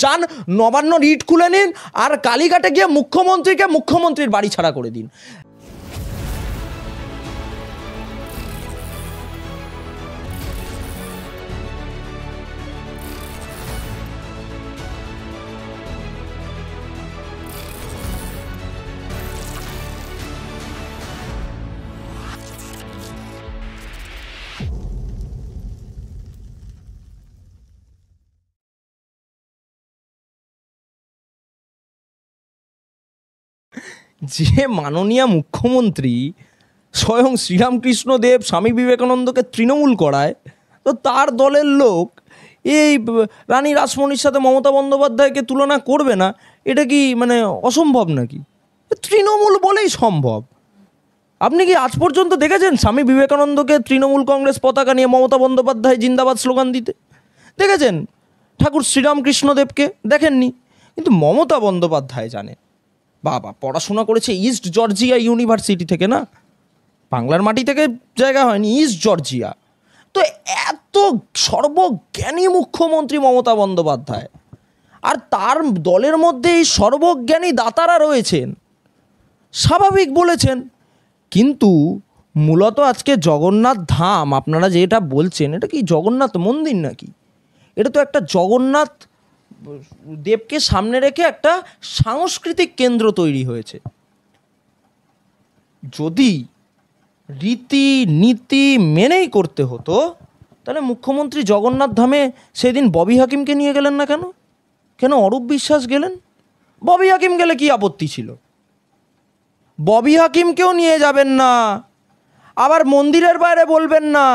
যান নবান্ন রিট খুলে নিন আর কালীঘাটে গিয়ে মুখ্যমন্ত্রীর বাড়ি ছাড়া করে দিন। যে মাননীয় মুখ্যমন্ত্রী স্বয়ং শ্রীরামকৃষ্ণ দেব স্বামী বিবেকানন্দকে তৃণমূল করায়, তো তার দলের লোক এই রানী রাসমণির সাথে মমতা বন্দ্যোপাধ্যায়কে তুলনা করবে না, এটা কি মানে অসম্ভব নাকি? তৃণমূল বলেই সম্ভব। আপনি কি আজ পর্যন্ত দেখেছেন স্বামী বিবেকানন্দকে তৃণমূল কংগ্রেস পতাকা নিয়ে মমতা বন্দ্যোপাধ্যায় জিন্দাবাদ স্লোগান দিতে? দেখেছেন ঠাকুর শ্রীরামকৃষ্ণ দেবকে? দেখেননি। কিন্তু মমতা বন্দ্যোপাধ্যায় জানেন, বাবা পড়াশোনা করেছে ইস্ট জর্জিয়া ইউনিভার্সিটি থেকে, না বাংলার মাটি থেকে জায়গা হয়নি, ইস্ট জর্জিয়া। তো এত সর্বজ্ঞানী মুখ্যমন্ত্রী মমতা বন্দ্যোপাধ্যায়, আর তার দলের মধ্যে এই সর্বজ্ঞানী দাতারা রয়েছেন, স্বাভাবিক বলেছেন। কিন্তু মূলত আজকে জগন্নাথ ধাম আপনারা যেটা বলছেন, এটা কি জগন্নাথ মন্দির নাকি? এটা তো একটা জগন্নাথ দেবকে সামনে রেখে একটা সাংস্কৃতিক কেন্দ্র তৈরি হয়েছে। যদি রীতি নীতি মেনেই করতে হতো, তাহলে মুখ্যমন্ত্রী জগন্নাথ ধামে সেদিন ববি হাকিমকে নিয়ে গেলেন না কেন? কেন অরূপ বিশ্বাস গেলেন? ববি হাকিম গেলে কি আপত্তি ছিল? ববি হাকিমকেও নিয়ে যাবেন না। আবার মন্দিরের বাইরে বলবেন না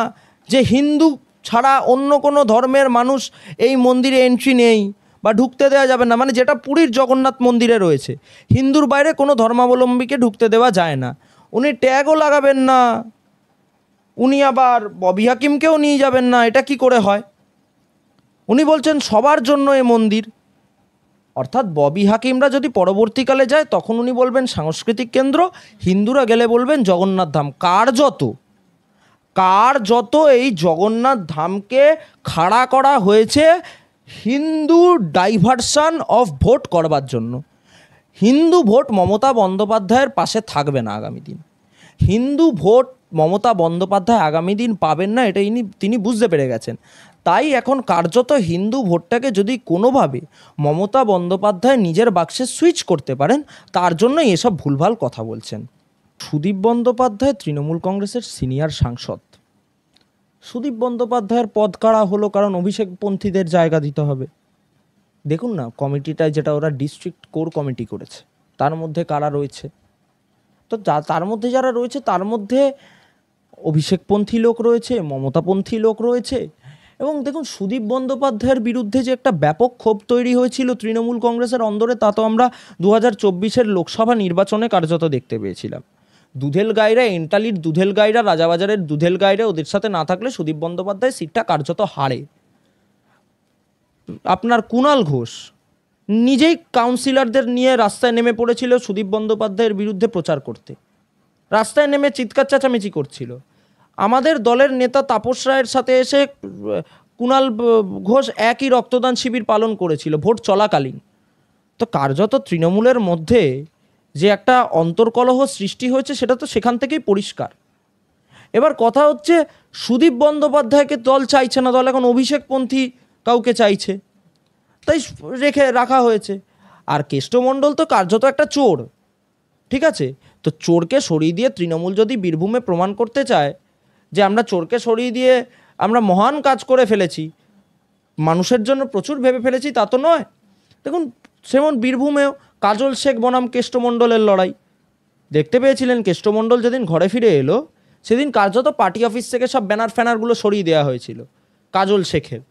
যে হিন্দু ছাড়া অন্য কোনো ধর্মের মানুষ এই মন্দিরে এন্ট্রি নেই বা ঢুকতে দেওয়া যাবে না, মানে যেটা পুরীর জগন্নাথ মন্দিরে রয়েছে, হিন্দুর বাইরে কোনো ধর্মাবলম্বীকে ঢুকতে দেওয়া যায় না। উনি ট্যাগও লাগাবেন না, উনি আবার ববি হাকিমকেও নিয়ে যাবেন না। এটা কি করে হয়? উনি বলছেন সবার জন্য এ মন্দির। অর্থাৎ ববি হাকিমরা যদি পরবর্তীকালে যায় তখন উনি বলবেন সাংস্কৃতিক কেন্দ্র, হিন্দুরা গেলে বলবেন জগন্নাথ ধাম। কার্যত এই জগন্নাথ ধামকে খাড়া করা হয়েছে হিন্দু ডাইভারশন অফ ভোট করবার জন্য। হিন্দু ভোট মমতা বন্দ্যোপাধ্যায়ের পাশে থাকবে না আগামী দিন। হিন্দু ভোট মমতা বন্দ্যোপাধ্যায় আগামী দিন পাবেন না, এটা তিনি বুঝতে পেরে গেছেন। তাই এখন কার্যত হিন্দু ভোটটাকে যদি কোনোভাবে মমতা বন্দ্যোপাধ্যায় নিজের বাক্সে সুইচ করতে পারেন, তার জন্যই এসব ভুলভাল কথা বলছেন। সুদীপ বন্দ্যোপাধ্যায় তৃণমূল কংগ্রেসের সিনিয়র সাংসদ। সুদীপ বন্দ্যোপাধ্যায়ের পদ কাড়া হলো কারণ অভিষেকপন্থীদের জায়গা দিতে হবে। দেখুন না কমিটিটায়, যেটা ওরা ডিস্ট্রিক্ট কোর কমিটি করেছে, তার মধ্যে কারা রয়েছে? তো তার মধ্যে যারা রয়েছে তার মধ্যে অভিষেকপন্থী লোক রয়েছে, মমতাপন্থী লোক রয়েছে। এবং দেখুন সুদীপ বন্দ্যোপাধ্যায়ের বিরুদ্ধে যে একটা ব্যাপক ক্ষোভ তৈরি হয়েছিল তৃণমূল কংগ্রেসের অন্দরে, তা তো আমরা 2024-এর লোকসভা নির্বাচনে কার্যত দেখতে পেয়েছিলাম। দুধেল গাইরা, এন্টালির দুধেল গাইরা, রাজাবাজারের দুধেল গাইরা ওদের সাথে না থাকলে সুদীপ বন্দ্যোপাধ্যায় সিটটা কার্যত হারে। আপনার কুণাল ঘোষ নিজেই কাউন্সিলরদের নিয়ে রাস্তায় নেমে পড়েছিল সুদীপ বন্দ্যোপাধ্যায়ের বিরুদ্ধে প্রচার করতে, রাস্তায় নেমে চিৎকার চেঁচামেচি করছিল। আমাদের দলের নেতা তাপস রায়ের সাথে এসে কুণাল ঘোষ একই রক্তদান শিবির পালন করেছিল ভোট চলাকালীন। তো কার্যত তৃণমূলের মধ্যে যে একটা অন্তর্কলহ সৃষ্টি হয়েছে সেটা তো সেখান থেকেই পরিষ্কার। এবার কথা হচ্ছে সুদীপ বন্দ্যোপাধ্যায়কে দল চাইছে না, দল এখন অভিষেকপন্থী কাউকে চাইছে, তাই রাখা হয়েছে। আর কেষ্টমণ্ডল তো কার্যত একটা চোর, ঠিক আছে? তো চোরকে সরিয়ে দিয়ে তৃণমূল যদি বীরভূমে প্রমাণ করতে চায় যে আমরা চোরকে সরিয়ে দিয়ে আমরা মহান কাজ করে ফেলেছি, মানুষের জন্য প্রচুর ভেবে ফেলেছি, তা তো নয়। দেখুন যেমন বীরভূমেও কাজল শেখ বনাম কেষ্টমণ্ডলের লড়াই দেখতে পেয়েছিলেন। কেষ্টমণ্ডল যেদিন ঘরে ফিরে এলো সেদিন কার্যত পার্টি অফিস থেকে সব ব্যানার ফ্যানারগুলো সরিয়ে দেওয়া হয়েছিল কাজল শেখের,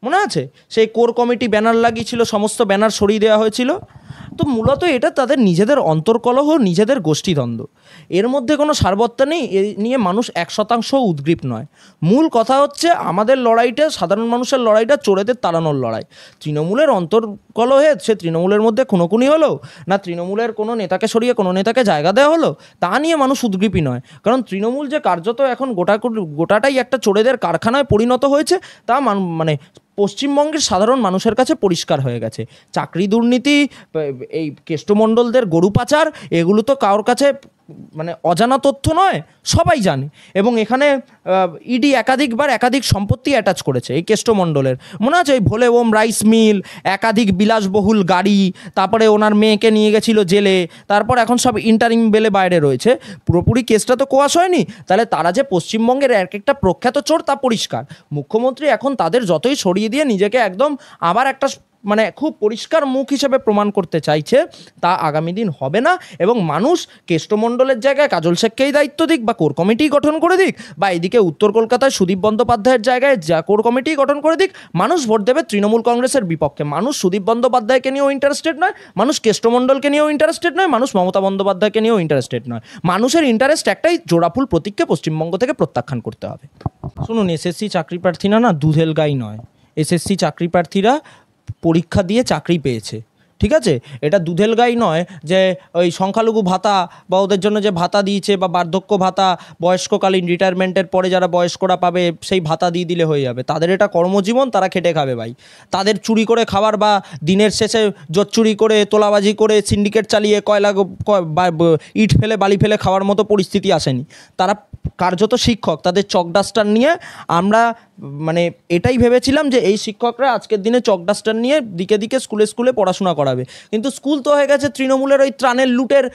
মনে আছে? সেই কোর কমিটি ব্যানার লাগিয়েছিল, সমস্ত ব্যানার সরিয়ে দেওয়া হয়েছিল। তো মূলত এটা তাদের নিজেদের অন্তর্কলহ, নিজেদের গোষ্ঠীদ্বন্দ্ব। এর মধ্যে কোনো সারবত্তা নেই, এ নিয়ে মানুষ 1% উদ্গ্রীব নয়। মূল কথা হচ্ছে আমাদের লড়াইটা, সাধারণ মানুষের লড়াইটা চোরেদের তাড়ানোর লড়াই। তৃণমূলের অন্তর্কলহে সে তৃণমূলের মধ্যে খুনোখুনি হলো না, তৃণমূলের কোনো নেতাকে সরিয়ে কোনো নেতাকে জায়গা দেওয়া হলো, তা নিয়ে মানুষ উদ্গ্রীবই নয়। কারণ তৃণমূল যে কার্যত এখন গোটাটাই একটা চোরেদের কারখানায় পরিণত হয়েছে, তা মানে পশ্চিমবঙ্গের সাধারণ মানুষের কাছে পরিষ্কার হয়ে গেছে। চাকরি দুর্নীতি, এই কেষ্টমণ্ডলদের গরু পাচার, এগুলো তো কারোর কাছে মানে অজানা তথ্য নয়, সবাই জানে। এবং এখানে ইডি একাধিকবার একাধিক সম্পত্তি অ্যাটাচ করেছে এই কেষ্টমণ্ডলের। মনে আছে ওই ভোলে ওম রাইস মিল, একাধিক বিলাসবহুল গাড়ি, তারপরে ওনার মেয়েকে নিয়ে গেছিল জেলে, তারপর এখন সব ইন্টারিম বেলে বাইরে রয়েছে। পুরোপুরি কেসটা তো কোয়াশ হয়নি। তাহলে তারা যে পশ্চিমবঙ্গের এক একটা প্রখ্যাত চোর তা পরিষ্কার। মুখ্যমন্ত্রী এখন তাদের যতই সরিয়ে দিয়ে নিজেকে একদম আবার একটা মানে খুব পরিষ্কার মুখ হিসেবে প্রমাণ করতে চাইছে, তা আগামী দিন হবে না। এবং মানুষ কেষ্টমণ্ডলের জায়গায় কাজল শেখকেই দায়িত্ব দিক বা কোর কমিটি গঠন করে দিক, বা এদিকে উত্তর কলকাতায় সুদীপ বন্দ্যোপাধ্যায়ের জায়গায় যা কোর কমিটি গঠন করে দিক, মানুষ ভোট দেবে তৃণমূল কংগ্রেসের বিপক্ষে। মানুষ সুদীপ বন্দ্যোপাধ্যায়কে নিয়েও ইন্টারেস্টেড নয়, মানুষ কেষ্টমণ্ডলকে নিয়েও ইন্টারেস্টেড নয়, মানুষ মমতা বন্দ্যোপাধ্যায়কে নিয়েও ইন্টারেস্টেড নয়। মানুষের ইন্টারেস্ট একটাই, জোড়াফুল প্রতীককে পশ্চিমবঙ্গ থেকে প্রত্যাখ্যান করতে হবে। শুনুন, এসএসসি চাকরি প্রার্থীরা না দুধেল গাই নয়। এসএসসি চাকরি প্রার্থীরা পরীক্ষা দিয়ে চাকরি পেয়েছে, ঠিক আছে? এটা দুধেল গাই নয় যে ওই সংখ্যালঘু ভাতা বা ওদের জন্য যে ভাতা দিয়েছে, বা বার্ধক্য ভাতা, বয়স্ককালীন রিটায়ারমেন্টের পরে যারা বয়স্করা পাবে সেই ভাতা দিয়ে দিলে হয়ে যাবে। তাদের এটা কর্মজীবন, তারা খেটে খাবে ভাই। তাদের চুরি করে খাবার বা দিনের শেষে জোট চুরি করে, তোলাবাজি করে, সিন্ডিকেট চালিয়ে কয়লা ইট ফেলে বালি ফেলে খাওয়ার মতো পরিস্থিতি আসেনি। তারা কার্যত শিক্ষক, তাদের চক ডাস্টার নিয়ে আমরা মানে এটাই ভেবেছিলাম যে এই শিক্ষকরা আজকের দিনে চক ডাস্টার নিয়ে দিকে দিকে স্কুলে স্কুলে পড়াশোনা করাবে, কিন্তু স্কুল তো হয়ে গেছে তৃণমূলের ওই ত্রাণের লুটের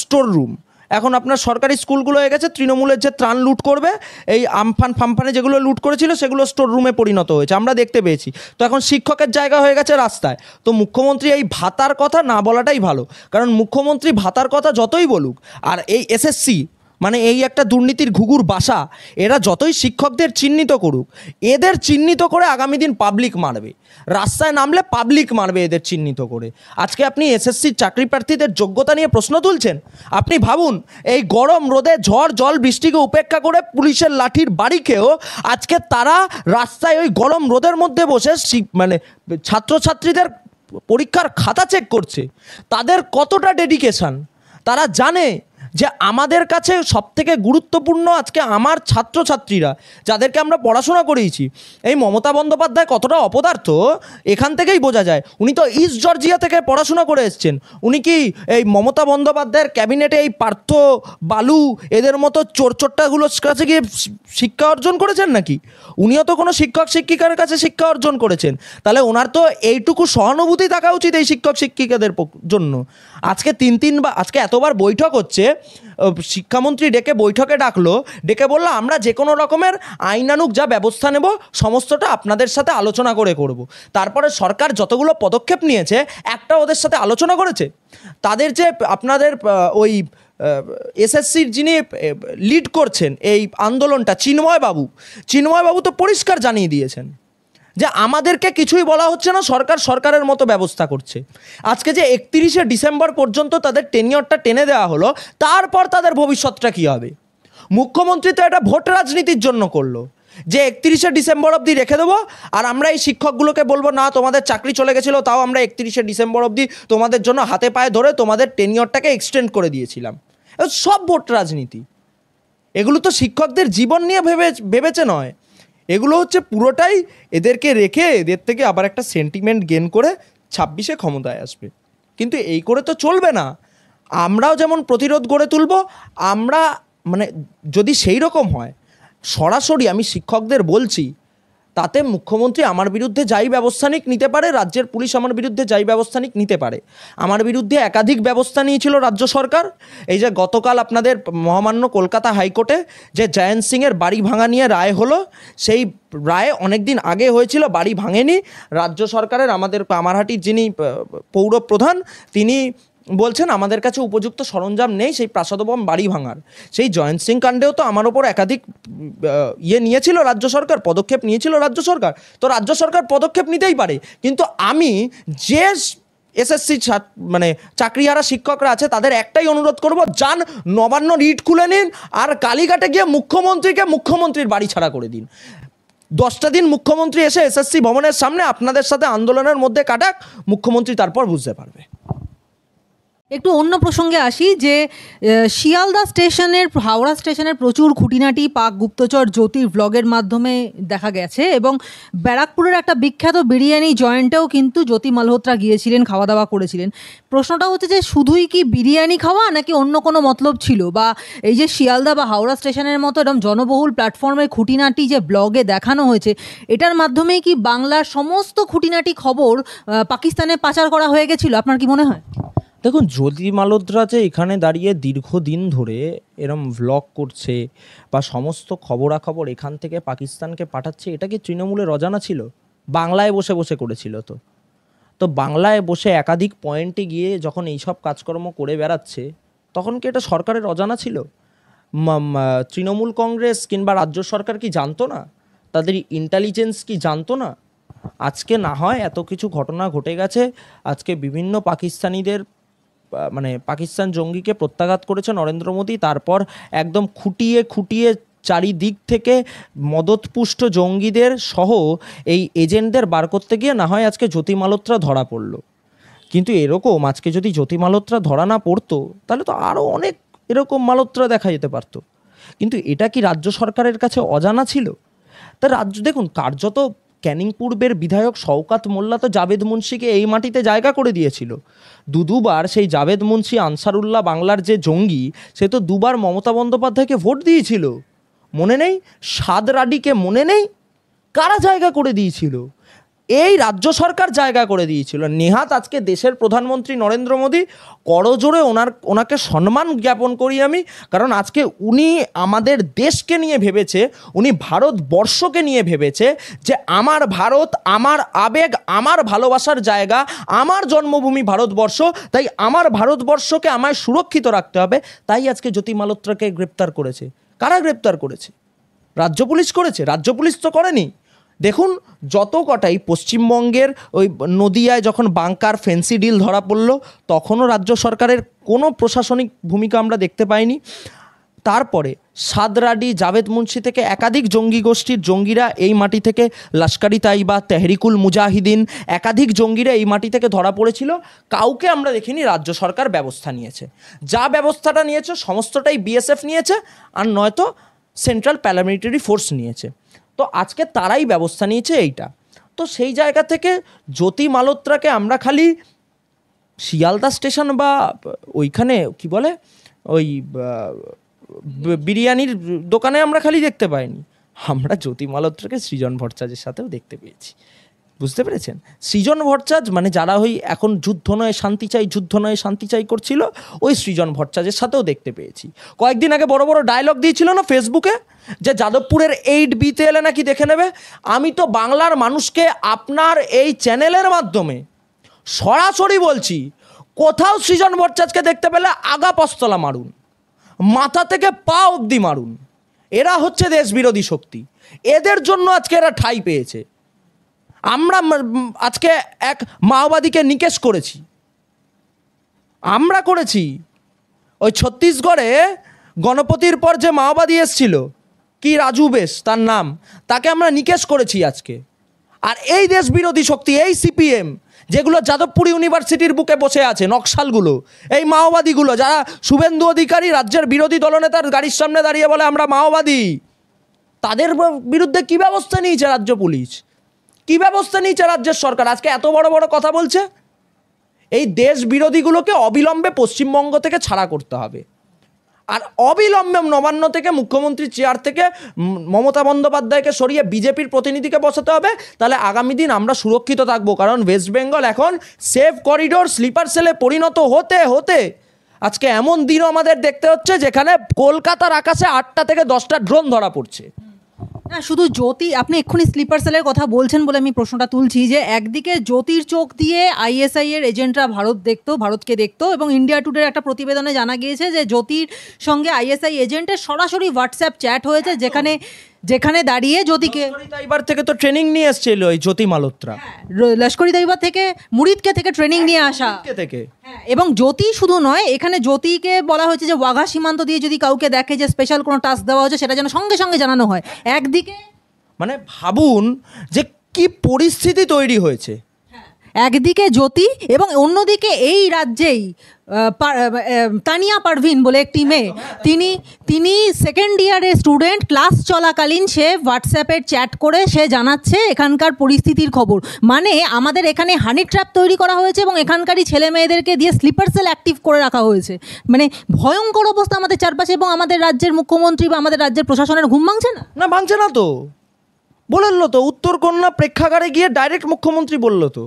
স্টোর রুম। এখন আপনার সরকারি স্কুলগুলো হয়ে গেছে তৃণমূলের যে ত্রাণ লুট করবে, এই আমফান ফামফানে যেগুলো লুট করেছিল সেগুলো স্টোর রুমে পরিণত হয়েছে, আমরা দেখতে পেয়েছি। তো এখন শিক্ষকের জায়গা হয়ে গেছে রাস্তায়। তো মুখ্যমন্ত্রী এই ভাতার কথা না বলাটাই ভালো, কারণ মুখ্যমন্ত্রী ভাতার কথা যতই বলুক, আর এই এসএসসি মানে এই একটা দুর্নীতির ঘুঘুর বাসা, এরা যতই শিক্ষকদের চিহ্নিত করুক, এদের চিহ্নিত করে আগামী দিন পাবলিক মারবে। রাস্তায় নামলে পাবলিক মারবে এদের চিহ্নিত করে। আজকে আপনি এসএসসির চাকরি প্রার্থীদের যোগ্যতা নিয়ে প্রশ্ন তুলছেন। আপনি ভাবুন, এই গরম রোদে ঝড় জল বৃষ্টিকে উপেক্ষা করে পুলিশের লাঠির বাড়ি খেয়েও আজকে তারা রাস্তায় ওই গরম রোদের মধ্যে বসে মানে ছাত্রছাত্রীদের পরীক্ষার খাতা চেক করছে। তাদের কতটা ডেডিকেশন, তারা জানে যে আমাদের কাছে সবথেকে গুরুত্বপূর্ণ আজকে আমার ছাত্রছাত্রীরা, যাদেরকে আমরা পড়াশোনা করিয়েছি। এই মমতা বন্দ্যোপাধ্যায় কতটা অপদার্থ এখান থেকেই বোঝা যায়। উনি তো ইস্ট জর্জিয়া থেকে পড়াশোনা করে এসছেন। উনি কি এই মমতা বন্দ্যোপাধ্যায়ের ক্যাবিনেটে এই পার্থ, বালু এদের মতো চোরচোট্টাগুলোর কাছে গিয়ে শিক্ষা অর্জন করেছেন নাকি? উনিও তো কোনো শিক্ষক শিক্ষিকার কাছে শিক্ষা অর্জন করেছেন। তাহলে ওনার তো এইটুকু সহানুভূতি থাকা উচিত এই শিক্ষক শিক্ষিকাদের জন্য। আজকে আজকে এতবার বৈঠক হচ্ছে, শিক্ষামন্ত্রী ডেকে বৈঠকে ডাকলো, ডেকে বললো আমরা যে কোনো রকমের আইনানুগ যা ব্যবস্থা নেব সমস্তটা আপনাদের সাথে আলোচনা করে করব। তারপরে সরকার যতগুলো পদক্ষেপ নিয়েছে একটা ওদের সাথে আলোচনা করেছে? তাদের যে আপনাদের ওই এসএসসির যিনি লিড করছেন এই আন্দোলনটা, চিন্ময়বাবু তো পরিষ্কার জানিয়ে দিয়েছেন যে আমাদেরকে কিছুই বলা হচ্ছে না, সরকার সরকারের মতো ব্যবস্থা করছে। আজকে যে 31শে ডিসেম্বর পর্যন্ত তাদের টেনিয়রটা টেনে দেওয়া হলো, তারপর তাদের ভবিষ্যৎটা কী হবে? মুখ্যমন্ত্রী তো এটা ভোট রাজনীতির জন্য করলো, যে 31শে ডিসেম্বর অবধি রেখে দেবো, আর আমরা এই শিক্ষকগুলোকে বলবো না তোমাদের চাকরি চলে গেছিলো, তাও আমরা 31শে ডিসেম্বর অবধি তোমাদের জন্য হাতে পায়ে ধরে তোমাদের টেনিয়রটাকে এক্সটেন্ড করে দিয়েছিলাম। সব ভোট রাজনীতি। এগুলো তো শিক্ষকদের জীবন নিয়ে ভেবেছে নয়, এগুলো হচ্ছে পুরোটাই এদেরকে রেখে এদের থেকে আবার একটা সেন্টিমেন্ট গেন করে 26শে ক্ষমতায় আসবে। কিন্তু এই করে তো চলবে না। আমরাও যেমন প্রতিরোধ গড়ে তুলব, আমরা মানে যদি সেই রকম হয় সরাসরি আমি শিক্ষকদের বলছি, তাতে মুখ্যমন্ত্রী আমার বিরুদ্ধে যাই ব্যবস্থা নিতে পারে, রাজ্যের পুলিশ আমার বিরুদ্ধে যাই ব্যবস্থা নিতে পারে। আমার বিরুদ্ধে একাধিক ব্যবস্থা নিয়েছিল রাজ্য সরকার। এই যে গতকাল আপনাদের মহামান্য কলকাতা হাইকোর্টে যে জয়ন্ত সিংয়ের বাড়ি ভাঙা নিয়ে রায় হলো, সেই রায় অনেক দিন আগে হয়েছিল, বাড়ি ভাঙেনি। রাজ্য সরকারের আমাদের কামারহাটির যিনি পৌর প্রধান, তিনি বলছেন আমাদের কাছে উপযুক্ত সরঞ্জাম নেই সেই প্রাসাদোপম বাড়ি ভাঙার। সেই জয়ন্ত সিং কাণ্ডেও তো আমার ওপর একাধিক নিয়েছিল রাজ্য সরকার, পদক্ষেপ নিয়েছিল রাজ্য সরকার। তো রাজ্য সরকার পদক্ষেপ নিতেই পারে, কিন্তু আমি যে এসএসসি মানে চাকরিহারা শিক্ষকরা আছে তাদের একটাই অনুরোধ করব, যান নবান্ন রিট খুলে নিন, আর কালীঘাটে গিয়ে মুখ্যমন্ত্রীর বাড়ি ছাড়া করে দিন। 10টা দিন মুখ্যমন্ত্রী এসে এসএসসি ভবনের সামনে আপনাদের সাথে আন্দোলনের মধ্যে কাটাক, মুখ্যমন্ত্রী তারপর বুঝতে পারবে। একটু অন্য প্রসঙ্গে আসি যে শিয়ালদা স্টেশনের, হাওড়া স্টেশনের প্রচুর খুঁটিনাটি পাক গুপ্তচর জ্যোতির ব্লগের মাধ্যমে দেখা গেছে, এবং ব্যারাকপুরের একটা বিখ্যাত বিরিয়ানি জয়েন্টেও কিন্তু জ্যোতি মালহোত্রা গিয়েছিলেন, খাওয়া দাওয়া করেছিলেন। প্রশ্নটা হচ্ছে যে শুধুই কি বিরিয়ানি খাওয়া নাকি অন্য কোনো মতলব ছিল, বা এই যে শিয়ালদা বা হাওড়া স্টেশনের মতো এরকম জনবহুল প্ল্যাটফর্মের খুঁটিনাটি যে ব্লগে দেখানো হয়েছে, এটার মাধ্যমেই কি বাংলার সমস্ত খুঁটিনাটি খবর পাকিস্তানে পাচার করা হয়ে গেছিল? আপনার কি মনে হয়? দেখুন, জ্যোতি মালহোত্রা যে এখানে দাঁড়িয়ে দীর্ঘদিন ধরে এরম ভ্লগ করছে বা সমস্ত খবরাখবর এখান থেকে পাকিস্তানকে পাঠাচ্ছে, এটা কি তৃণমূলের অজানা ছিল? বাংলায় বসে বসে করেছিল তো বাংলায় বসে একাধিক পয়েন্টে গিয়ে যখন এইসব কাজকর্ম করে বেড়াচ্ছে, তখন কি এটা সরকারের অজানা ছিল? তৃণমূল কংগ্রেস কিংবা রাজ্য সরকার কি জানতো না? তাদের ইন্টেলিজেন্স কি জানতো না? আজকে না হয় এত কিছু ঘটনা ঘটে গেছে, আজকে বিভিন্ন পাকিস্তানিদের মানে পাকিস্তান জঙ্গিকে প্রত্যাঘাত করেছে নরেন্দ্র মোদী, তারপর একদম খুঁটিয়ে খুঁটিয়ে চারিদিক থেকে মদতপুষ্ট জঙ্গিদের সহ এই এজেন্টদের বার করতে গিয়ে না হয় আজকে জ্যোতি মালহোত্রা ধরা পড়লো। কিন্তু এরকম আজকে যদি জ্যোতি মালহোত্রা ধরা না পড়তো, তাহলে তো আরও অনেক এরকম মালহোত্রা দেখা যেতে পারতো। কিন্তু এটা কি রাজ্য সরকারের কাছে অজানা ছিল? তা রাজ্য দেখুন, কার্যত ক্যানিং পূর্বের বিধায়ক শওকাত মোল্লা তো জাভেদ মুন্সিকে এই মাটিতে জায়গা করে দিয়েছিল। দুবার সেই জাভেদ মুন্সি আনসারুল্লাহ বাংলার যে জঙ্গি, সে তো দুবার মমতা বন্দ্যোপাধ্যায়কে ভোট দিয়েছিল। মনে নেই? সাদ রাডিকে মনে নেই? কারা জায়গা করে দিয়েছিল? এই রাজ্য সরকার জায়গা করে দিয়েছিল। নেহাত আজকে দেশের প্রধানমন্ত্রী নরেন্দ্র মোদী, করজোড়ে ওনাকে সম্মান জ্ঞাপন করি আমি, কারণ আজকে উনি আমাদের দেশকে নিয়ে ভেবেছে, উনি ভারতবর্ষকে নিয়ে ভেবেছে যে আমার ভারত, আমার আবেগ, আমার ভালোবাসার জায়গা, আমার জন্মভূমি ভারতবর্ষ, তাই আমার ভারতবর্ষকে আমায় সুরক্ষিত রাখতে হবে। তাই আজকে জ্যোতি মালহোত্রাকে গ্রেপ্তার করেছে। কারা গ্রেপ্তার করেছে? রাজ্য পুলিশ করেছে? রাজ্য পুলিশ তো করেনি। দেখুন, যত কটাই পশ্চিমবঙ্গের ওই নদিয়ায় যখন বাংকার ফেন্সি ডিল ধরা পড়লো, তখনও রাজ্য সরকারের কোনো প্রশাসনিক ভূমিকা আমরা দেখতে পাইনি। তারপরে সাদরাডি, জাভেদ মুন্সি থেকে একাধিক জঙ্গি গোষ্ঠীর জঙ্গিরা এই মাটি থেকে, লস্করি তাইবা, তেহরিকুল মুজাহিদিন, একাধিক জঙ্গিরা এই মাটি থেকে ধরা পড়েছিল। কাউকে আমরা দেখিনি রাজ্য সরকার ব্যবস্থা নিয়েছে। যা ব্যবস্থাটা নিয়েছে সমস্তটাই বিএসএফ নিয়েছে, আর নয়তো সেন্ট্রাল প্যারামিলিটারি ফোর্স নিয়েছে। তো আজকে তারাই ব্যবস্থা নিয়েছে এইটা। তো সেই জায়গা থেকে জ্যোতি মালহোত্রাকে আমরা খালি শিয়ালদা স্টেশন বা ওইখানে কি বলে ওই বিরিয়ানির দোকানে আমরা খালি দেখতে পাইনি, আমরা জ্যোতি মালহোত্রাকে সৃজন ভট্টাচার্যের সাথেও দেখতে পেয়েছি। বুঝতে পেরেছেন? সৃজন ভট্টাচার্য মানে যারা ওই এখন যুদ্ধ নয় শান্তি চাই, যুদ্ধ নয় শান্তি চাই করছিল, ওই সৃজন ভট্টাচার্যের সাথেও দেখতে পেয়েছি। কয়েকদিন আগে বড় বড় ডায়লগ দিয়েছিল না ফেসবুকে, যে যাদবপুরের 8B-তে এলে নাকি দেখে নেবে। আমি তো বাংলার মানুষকে আপনার এই চ্যানেলের মাধ্যমে সরাসরি বলছি, কোথাও সৃজন ভট্টাচার্যকে দেখতে পেলে আগা পস্তলা মারুন, মাথা থেকে পা অবধি মারুন। এরা হচ্ছে দেশ বিরোধী শক্তি, এদের জন্য আজকে এরা ঠাঁই পেয়েছে। আমরা আজকে এক মাওবাদীকে নিকেশ করেছি, আমরা করেছি। ওই ছত্তিশগড়ে গণপতির পর যে মাওবাদী এসছিল, কি রাজু বেশ তার নাম, তাকে আমরা নিকেশ করেছি আজকে। আর এই দেশ বিরোধী শক্তি, এই সিপিএম যেগুলো যাদবপুর ইউনিভার্সিটির বুকে বসে আছে, নকশালগুলো, এই মাওবাদীগুলো, যারা শুভেন্দু অধিকারী রাজ্যের বিরোধী দলনেতার গাড়ির সামনে দাঁড়িয়ে বলে আমরা মাওবাদী, তাদের বিরুদ্ধে কী ব্যবস্থা নিয়েছে রাজ্য পুলিশ, কী ব্যবস্থা নিয়েছে রাজ্যের সরকার? আজকে এত বড় বড় কথা বলছে। এই দেশ বিরোধীগুলোকে অবিলম্বে পশ্চিমবঙ্গ থেকে ছাড়া করতে হবে, আর অবিলম্বে নবান্ন থেকে, মুখ্যমন্ত্রীর চেয়ার থেকে মমতা বন্দ্যোপাধ্যায়কে সরিয়ে বিজেপির প্রতিনিধিকে বসাতে হবে। তাহলে আগামী দিন আমরা সুরক্ষিত থাকবো। কারণ ওয়েস্ট বেঙ্গল এখন সেফ করিডোর, স্লিপার সেলে পরিণত হতে হতে আজকে এমন দিনও আমাদের দেখতে হচ্ছে যেখানে কলকাতার আকাশে 8টা থেকে 10টা ড্রোন ধরা পড়ছে। না, শুধু জ্যোতি, আপনি এক্ষুনি স্লিপার সেলের কথা বলছেন বলে আমি প্রশ্নটা তুলছি, যে একদিকে জ্যোতির চোখ দিয়ে আইএসআই এর এজেন্টরা ভারতকে দেখতো, এবং ইন্ডিয়া টুডের একটা প্রতিবেদনে জানা গিয়েছে যে জ্যোতির সঙ্গে আইএসআই এজেন্টের সরাসরি হোয়াটসঅ্যাপ চ্যাট হয়েছে, যেখানে দাঁড়িয়ে জ্যোতিকে তাইবার থেকে তো ট্রেনিং নিয়ে এসেছিল এই জ্যোতি মালহোত্রা, লস্করি তাইবার থেকে, মুরিদকে থেকে ট্রেনিং নিয়ে আসা থেকে। এবং জ্যোতি শুধু নয়, এখানে জ্যোতিকে বলা হয়েছে যে ওয়াঘা সীমান্ত দিয়ে যদি কাউকে দেখে যে স্পেশাল কোনো টাস্ক দেওয়া হচ্ছে, সেটা যেন সঙ্গে সঙ্গে জানানো হয়। একদিকে মানে ভাবুন যে কি পরিস্থিতি তৈরি হয়েছে। একদিকে জ্যোতি এবং অন্যদিকে এই রাজ্যেই তানিয়া পারভিন বলে একটি মেয়ে, তিনি সেকেন্ড ইয়ারের স্টুডেন্ট। ক্লাস চলাকালীন সে হোয়াটসঅ্যাপের চ্যাট করে সে জানাচ্ছে এখানকার পরিস্থিতির খবর। মানে আমাদের এখানে হানি ট্র্যাপ তৈরি করা হয়েছে এবং এখানকারই ছেলে মেয়েদেরকে দিয়ে স্লিপার সেল অ্যাক্টিভ করে রাখা হয়েছে। মানে ভয়ঙ্কর অবস্থা আমাদের চারপাশে, এবং আমাদের রাজ্যের মুখ্যমন্ত্রী বা আমাদের রাজ্যের প্রশাসনের ঘুম ভাঙছে না। না, ভাঙছে না তো। বললো তো উত্তরকন্যা প্রেক্ষাগারে গিয়ে ডাইরেক্ট মুখ্যমন্ত্রী বলল তো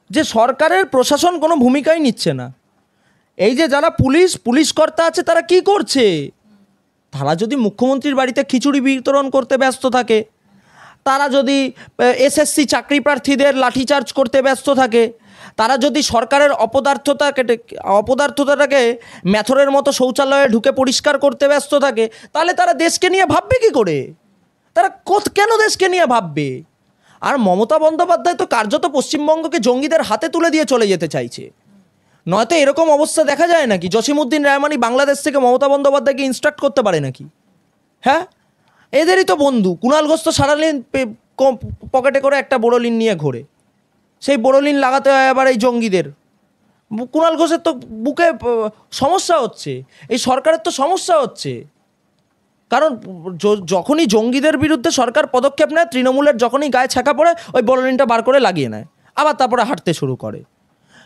যে সরকারের প্রশাসন কোনো ভূমিকাই নিচ্ছে না। এই যে যারা পুলিশ কর্তা আছে তারা কি করছে? তারা যদি মুখ্যমন্ত্রীর বাড়িতে খিচুড়ি বিতরণ করতে ব্যস্ত থাকে, তারা যদি এসএসসি চাকরি প্রার্থীদের লাঠিচার্জ করতে ব্যস্ত থাকে, তারা যদি সরকারের অপদার্থতাটাকে ম্যাথরের মতো শৌচালয়ে ঢুকে পরিষ্কার করতে ব্যস্ত থাকে, তাহলে তারা দেশকে নিয়ে ভাববে কি করে? তারা কেন দেশকে নিয়ে ভাববে? আর মমতা বন্দ্যোপাধ্যায় তো কার্যত পশ্চিমবঙ্গকে জঙ্গিদের হাতে তুলে দিয়ে চলে যেতে চাইছে। নয়তো এরকম অবস্থা দেখা যায় নাকি জসিমউদ্দিন রায়মানি বাংলাদেশ থেকে মমতা বন্দ্যোপাধ্যায়কে ইনস্ট্রাক্ট করতে পারে নাকি? হ্যাঁ, এদেরই তো বন্ধু। কুণাল ঘোষ তো সারাদিন পকেটে করে একটা বোরোলিন নিয়ে ঘোরে, সেই বোরোলিন লাগাতে হয় আবার এই জঙ্গিদের। কুণাল ঘোষের তো বুকে সমস্যা হচ্ছে, এই সরকারের তো সমস্যা হচ্ছে। কারণ যখনই জঙ্গিদের বিরুদ্ধে সরকার পদক্ষেপ নেয়, তৃণমূলের যখনই গায়ে ছ্যাঁকা পড়ে ওই বোরোলিনটা বার করে লাগিয়ে নেয়, আবার তারপরে হাঁটতে শুরু করে।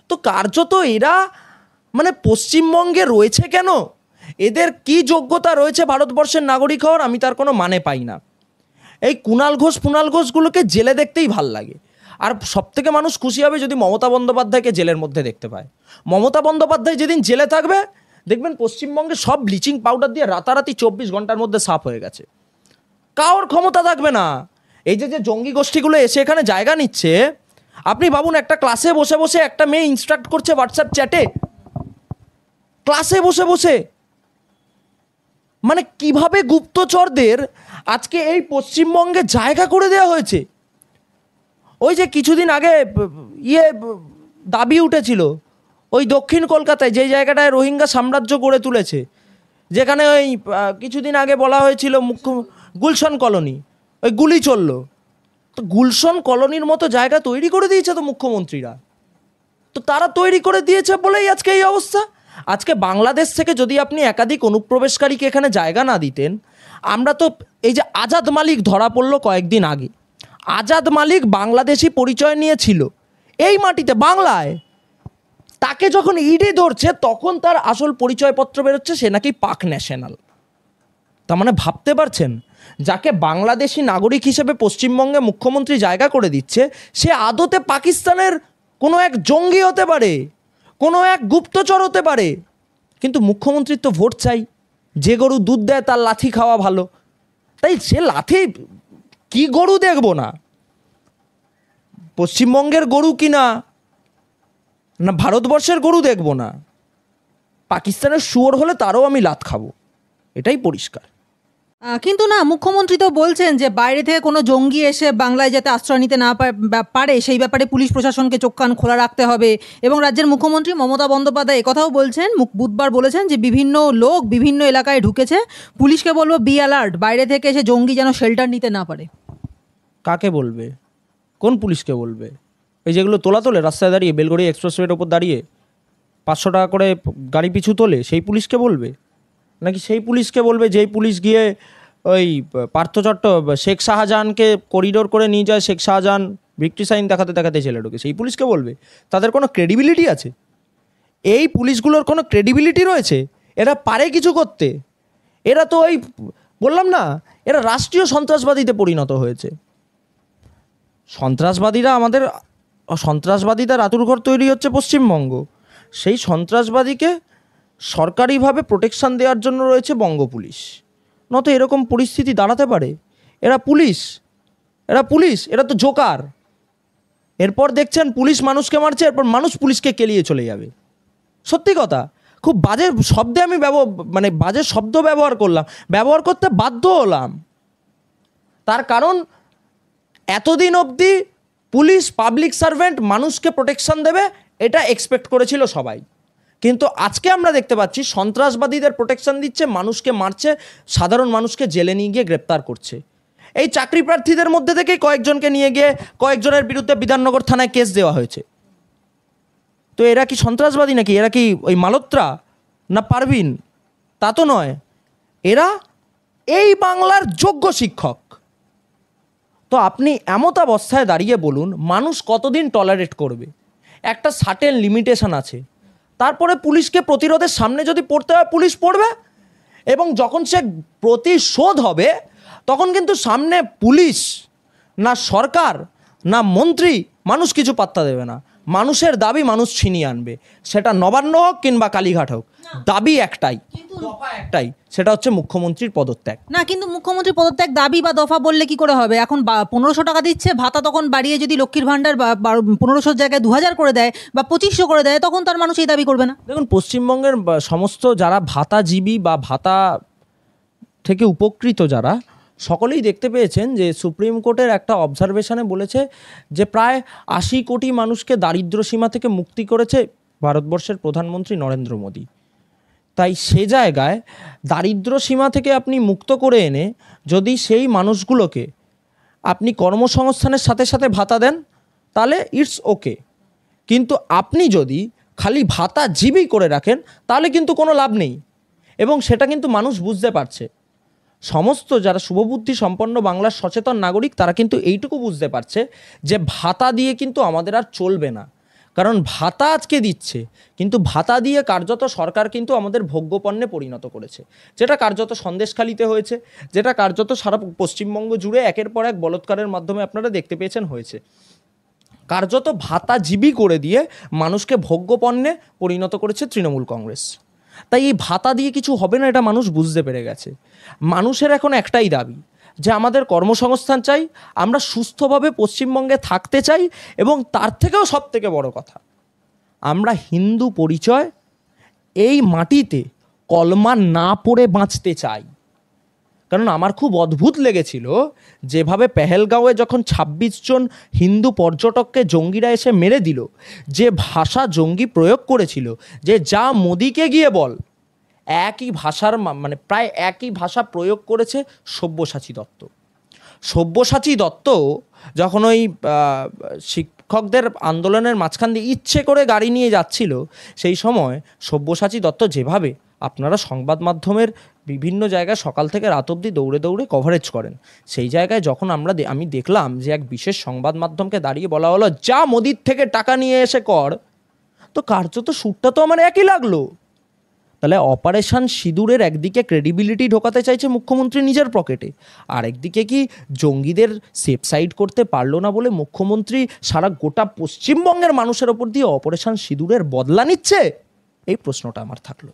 তো কার্যত এরা মানে পশ্চিমবঙ্গে রয়েছে কেন? এদের কি যোগ্যতা রয়েছে ভারতবর্ষের নাগরিক হওয়ার? আমি তার কোনো মানে পাই না। এই কুণাল ঘোষগুলোকে জেলে দেখতেই ভাল লাগে। আর সবথেকে মানুষ খুশি হবে যদি মমতা বন্দ্যোপাধ্যায়কে জেলের মধ্যে দেখতে পায়। মমতা বন্দ্যোপাধ্যায় যেদিন জেলে থাকবে দেখবেন পশ্চিমবঙ্গে সব ব্লিচিং পাউডার দিয়ে রাতারাতি 24 ঘন্টার মধ্যে সাফ হয়ে গেছে। কারোর ক্ষমতা থাকবে না। এই যে জঙ্গি গোষ্ঠীগুলো এসে এখানে জায়গা নিচ্ছে, আপনি ভাবুন একটা ক্লাসে বসে বসে একটা মেয়ে ইনস্ট্রাক্ট করছে হোয়াটসঅ্যাপ চ্যাটে, ক্লাসে বসে বসে। মানে কিভাবে গুপ্তচরদের আজকে এই পশ্চিমবঙ্গে জায়গা করে দেওয়া হয়েছে। ওই যে কিছুদিন আগে দাবি উঠেছিল ওই দক্ষিণ কলকাতায় যে জায়গাটায় রোহিঙ্গা সাম্রাজ্য গড়ে তুলেছে, যেখানে ওই কিছুদিন আগে বলা হয়েছিল গুলশন কলোনি, ওই গুলি চলল। তো গুলশন কলোনির মতো জায়গা তৈরি করে দিয়েছে তো মুখ্যমন্ত্রীরা। তো তারা তৈরি করে দিয়েছে বলেই আজকে এই অবস্থা। আজকে বাংলাদেশ থেকে যদি আপনি একাধিক অনুপ্রবেশকারীকে এখানে জায়গা না দিতেন, আমরা তো এই যে আজাদ মালিক ধরা পড়লো কয়েকদিন আগে, আজাদ মালিক বাংলাদেশি পরিচয় নিয়েছিল এই মাটিতে বাংলায়, তাকে যখন ইডি ধরছে তখন তার আসল পরিচয়পত্র বেরোচ্ছে সে নাকি পাক ন্যাশনাল। তার মানে ভাবতে পারছেন, যাকে বাংলাদেশি নাগরিক হিসেবে পশ্চিমবঙ্গে মুখ্যমন্ত্রী জায়গা করে দিচ্ছে সে আদতে পাকিস্তানের কোনো এক জঙ্গি হতে পারে, কোনো এক গুপ্তচর হতে পারে। কিন্তু মুখ্যমন্ত্রীর তো ভোট চাই, যে গরু দুধ দেয় তার লাথি খাওয়া ভালো। তাই সে লাথি কি গরু দেখবো না, পশ্চিমবঙ্গের গরু কিনা না ভারতবর্ষের গরু দেখবো না, পাকিস্তানের শুয়োর হলে তারও আমি লাথ খাবো, এটাই পরিষ্কার। কিন্তু না, মুখ্যমন্ত্রী তো বলছেন যে বাইরে থেকে কোনো জঙ্গি এসে বাংলায় যাতে আশ্রয় নিতে না পারে সেই ব্যাপারে পুলিশ প্রশাসনকে চোখ কান খোলা রাখতে হবে। এবং রাজ্যের মুখ্যমন্ত্রী মমতা বন্দ্যোপাধ্যায় একথাও বলছেন, বুধবার বলেছেন যে বিভিন্ন লোক বিভিন্ন এলাকায় ঢুকেছে, পুলিশকে বলবো বি অ্যালার্ট, বাইরে থেকে এসে জঙ্গি যেন শেল্টার নিতে না পারে। কাকে বলবে? কোন পুলিশকে বলবে? এই যেগুলো তোলে রাস্তায় দাঁড়িয়ে, বেলগড়িয়া এক্সপ্রেসওয়ের ওপর দাঁড়িয়ে 500 টাকা করে গাড়ি পিছু তোলে, সেই পুলিশকে বলবে? নাকি সেই পুলিশকে বলবে যেই পুলিশ গিয়ে ওই শেখ শাহজাহানকে করিডোর করে নিয়ে যায়, শেখ শাহজাহান ভিক্টরি সাইন দেখাতে দেখাতে জেলে ঢোকে, সেই পুলিশকে বলবে? তাদের কোনো ক্রেডিবিলিটি আছে? এই পুলিশগুলোর কোনো ক্রেডিবিলিটি রয়েছে? এরা পারে কিছু করতে? এরা তো ওই বললাম না, এরা রাষ্ট্রীয় সন্ত্রাসবাদীতে পরিণত হয়েছে। সন্ত্রাসবাদীদের আতুরঘর তৈরি হচ্ছে পশ্চিমবঙ্গ, সেই সন্ত্রাসবাদীকে সরকারিভাবে প্রোটেকশন দেওয়ার জন্য রয়েছে বঙ্গ পুলিশ। নয়তো এরকম পরিস্থিতি দাঁড়াতে পারে? এরা পুলিশ, এরা তো জোকার। এরপর দেখছেন পুলিশ মানুষকে মারছে, এরপর মানুষ পুলিশকে কেলিয়ে চলে যাবে। সত্যি কথা, খুব বাজে শব্দে আমি বাজে শব্দ ব্যবহার করতে বাধ্য হলাম। তার কারণ এতদিন অবধি পুলিশ পাবলিক সার্ভেন্ট মানুষকে প্রোটেকশন দেবে এটা এক্সপেক্ট করেছিল সবাই, কিন্তু আজকে আমরা দেখতে পাচ্ছি সন্ত্রাসবাদীদের প্রোটেকশন দিচ্ছে, মানুষকে মারছে, সাধারণ মানুষকে জেলে নিয়ে গিয়ে গ্রেপ্তার করছে। এই চাকরি প্রার্থীদের মধ্যে থেকেই কয়েকজনকে নিয়ে গিয়ে কয়েকজনের বিরুদ্ধে বিধাননগর থানায় কেস দেওয়া হয়েছে। তো এরা কি সন্ত্রাসবাদী নাকি? এরা কি ওই মালত্রা না পারভিন? তা তো নয়, এরা এই বাংলার যোগ্য শিক্ষক। তো আপনি এমত অবস্থায় দাঁড়িয়ে বলুন মানুষ কতদিন টলারেট করবে? একটা সার্টেন লিমিটেশন আছে। তারপরে পুলিশকে প্রতিরোধের সামনে যদি পড়তে হয় পুলিশ পড়বে, এবং যখন সে প্রতিশোধ হবে তখন কিন্তু সামনে পুলিশ না সরকার না মন্ত্রী মানুষ কিছু পাত্তা দেবে না। মানুষের দাবি মানুষ ছিনিয়ে আনবে, সেটা নবান্ন হোক কিংবা কালীঘাট হোক, দাবি একটাই, দফা একটাই, সেটা হচ্ছে মুখ্যমন্ত্রীর পদত্যাগ। না, কিন্তু মুখ্যমন্ত্রী পদত্যাগ দাবি বা দফা বললে কি করে হবে? এখন 1500 টাকা দিচ্ছে, ভাতা তখন বাড়িয়ে যদি লক্ষ্মীর ভাণ্ডার 1500 জায়গায় 2000 করে দেয় বা 2500 করে দেয়, তখন তার মানুষ এই দাবি করবে না? দেখুন, পশ্চিমবঙ্গের সমস্ত যারা ভাতাজীবী বা ভাতা থেকে উপকৃত যারা, সকলেই দেখতে পেয়েছেন যে সুপ্রিম কোর্টের একটা অবজারভেশনে বলেছে যে প্রায় 80 কোটি মানুষকে দারিদ্র্য সীমা থেকে মুক্তি করেছে ভারতবর্ষের প্রধানমন্ত্রী নরেন্দ্র মোদী। তাই সে জায়গায় দারিদ্র্য সীমা থেকে আপনি মুক্ত করে এনে যদি সেই মানুষগুলোকে আপনি কর্মসংস্থানের সাথে সাথে ভাতা দেন তাহলে ইটস ওকে, কিন্তু আপনি যদি খালি ভাতাজীবী করে রাখেন তাহলে কিন্তু কোনো লাভ নেই। এবং সেটা কিন্তু মানুষ বুঝতে পারছে। সমস্ত যারা শুভবুদ্ধি সম্পন্ন বাংলার সচেতন নাগরিক তারা কিন্তু এইটুকু বুঝতে পারছে যে ভাতা দিয়ে কিন্তু আমাদের আর চলবে না। কারণ ভাতা আজকে দিচ্ছে, কিন্তু ভাতা দিয়ে কার্যত সরকার কিন্তু আমাদের ভোগ্যপণ্যে পরিণত করেছে, যেটা কার্যত সন্দেশখালিতে হয়েছে, যেটা কার্যত সারা পশ্চিমবঙ্গ জুড়ে একের পর এক বলৎকারের মাধ্যমে আপনারা দেখতে পেয়েছেন হয়েছে। কার্যত ভাতাজীবী করে দিয়ে মানুষকে ভোগ্যপণ্যে পরিণত করেছে তৃণমূল কংগ্রেস। তাই এই ভাতা দিয়ে কিছু হবে না, এটা মানুষ বুঝতে পেরে গেছে। মানুষের এখন একটাই দাবি যে আমাদের কর্মসংস্থান চাই, আমরা সুস্থভাবে পশ্চিমবঙ্গে থাকতে চাই, এবং তার থেকেও সব থেকে বড় কথা, আমরা হিন্দু পরিচয় এই মাটিতে কলমা না পড়ে বাঁচতে চাই। কারণ আমার খুব অদ্ভুত লেগেছিল যেভাবে পেহেলগাঁওয়ে যখন 26 জন হিন্দু পর্যটককে জঙ্গিরা এসে মেরে দিল, যে ভাষা জঙ্গি প্রয়োগ করেছিল যে যা মোদিকে গিয়ে বল, একই ভাষার মানে প্রায় একই ভাষা প্রয়োগ করেছে সব্যসাচী দত্ত। সব্যসাচী দত্ত যখন ওই শিক্ষকদের আন্দোলনের মাঝখান দিয়ে ইচ্ছে করে গাড়ি নিয়ে যাচ্ছিল, সেই সময় সব্যসাচী দত্ত যেভাবে আপনারা সংবাদ মাধ্যমের বিভিন্ন জায়গায় সকাল থেকে রাত অবধি দৌড়ে দৌড়ে কভারেজ করেন, সেই জায়গায় যখন আমি দেখলাম যে এক বিশেষ সংবাদ মাধ্যমকে দাঁড়িয়ে বলা হলো যা মোদির থেকে টাকা নিয়ে এসে কর, তো কার্যত সুরটা তো আমার একই লাগলো। তাহলে অপারেশন সিঁদুরের একদিকে ক্রেডিবিলিটি ঢোকাতে চাইছে মুখ্যমন্ত্রী নিজের পকেটে, আর একদিকে কি জঙ্গিদের সেফ সাইড করতে পারলো না বলে মুখ্যমন্ত্রী সারা গোটা পশ্চিমবঙ্গের মানুষের ওপর দিয়ে অপারেশন সিঁদুরের বদলা নিচ্ছে? এই প্রশ্নটা আমার থাকলো।